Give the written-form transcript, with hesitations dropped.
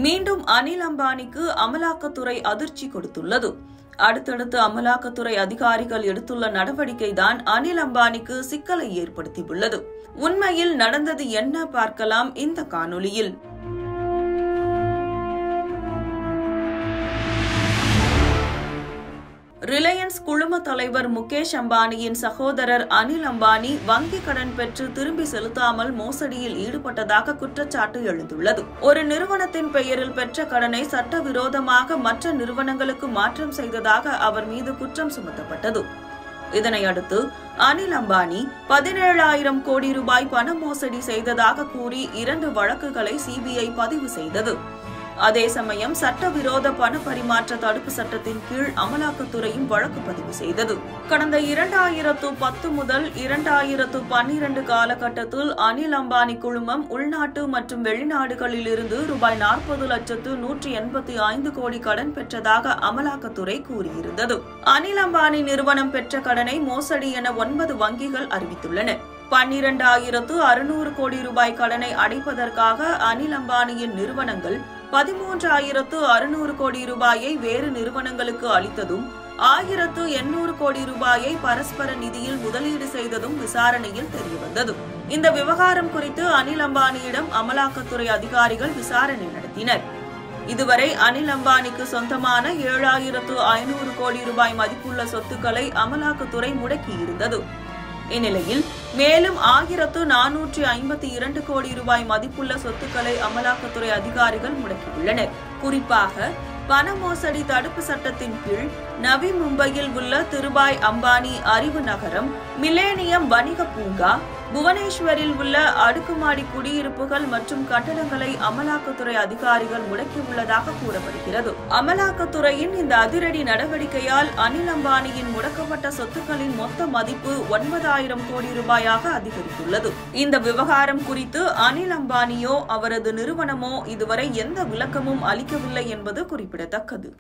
மீண்டும் அனில் அம்பானிக்கு அமலாக்கத்துறை அதிர்ச்சி கொடுத்துள்ளது. அடுத்தடுத்து அமலாக்கத்துறை அதிகாரிகள் எடுத்துள்ள நடவடிக்கைதான் அனில் அம்பானிக்கு சிக்கலை ஏற்படுத்தியுள்ளது. உண்மையில் நடந்தது என்ன பார்க்கலாம் இந்த காணொளியில். ரிலையன்ஸ் குழும தலைவர் முகேஷ் அம்பானியின் சகோதரர் அனில் அம்பானி வங்கி கடன் பெற்று திரும்பி செலுத்தாமல் மோசடியில் ஈடுபட்டதாக குற்றச்சாட்டு எழுந்துள்ளது. ஒரு நிறுவனத்தின் பெயரில் பெற்ற கடனை சட்டவிரோதமாக மற்ற நிறுவனங்களுக்கு மாற்றம் செய்ததாக அவர் மீது குற்றம் சுமத்தப்பட்டது. இதனையடுத்து அனில் அம்பானி 17,000 கோடி ரூபாய் பண மோசடி செய்ததாக கூறி 2 வழக்குகளை சிபிஐ பதிவு செய்தது. அதே சமயம் சட்டவிரோத பண பரிமாற்ற தடுப்பு சட்டத்தின் கீழ் அமலாக்கத்துறையும் வழக்கு பதிவு செய்தது. கடந்த 2010 முதல் 2012 காலகட்டத்தில் அனில் அம்பானி குழுமம் உள்நாட்டு மற்றும் வெளிநாடுகளில் இருந்து ரூபாய் 40,185 கோடி கடன் பெற்றதாக அமலாக்கத்துறை கூறியிருந்தது. அனில் அம்பானி நிறுவனம் பெற்ற கடனை மோசடி என 9 வங்கிகள் அறிவித்துள்ளன. 12,600 கோடி ரூபாய் கடனை அடைப்பதற்காக அனில் அம்பானியின் நிறுவனங்கள் 13,600 கோடி ரூபாயை வேறு நிறுவனங்களுக்கு அளித்ததும் 1,800 கோடி ரூபாயை பரஸ்பர நிதியில் முதலீடு செய்ததும் விசாரணையில் தெரியவந்தது. இந்த விவகாரம் குறித்து அனில் அம்பானியிடம் அமலாக்கத்துறை அதிகாரிகள் விசாரணை நடத்தினர். இதுவரை அனில் அம்பானிக்கு சொந்தமான 7,500 கோடி ரூபாய் மதிப்புள்ள சொத்துக்களை அமலாக்கத்துறை முடக்கியிருந்தது. இந்நிலையில் மேலும் 1,452 கோடி ரூபாய் மதிப்புள்ள சொத்துக்களை அமலாக்கத்துறை அதிகாரிகள் முடக்கியுள்ளனர். குறிப்பாக பண மோசடி தடுப்பு சட்டத்தின் கீழ் நவி மும்பையில் உள்ள திருபாய் அம்பானி அறிவு நகரம், மில்லேனியம் வணிக பூங்கா, புவனேஸ்வரில் உள்ள அடுக்குமாடி குடியிருப்புகள் மற்றும் கட்டடங்களை அமலாக்கத்துறை அதிகாரிகள் முடக்கியுள்ளதாக கூறப்படுகிறது. அமலாக்கத்துறையின் இந்த அதிரடி நடவடிக்கையால் அனில் அம்பானியின் முடக்கப்பட்ட சொத்துக்களின் மொத்த மதிப்பு 9,000 கோடி ரூபாயாக அதிகரித்துள்ளது. இந்த விவகாரம் குறித்து அனில் அம்பானியோ அவரது நிறுவனமோ இதுவரை எந்த விளக்கமும் அளிக்கவில்லை என்பது குறிப்பிடத்தக்கது.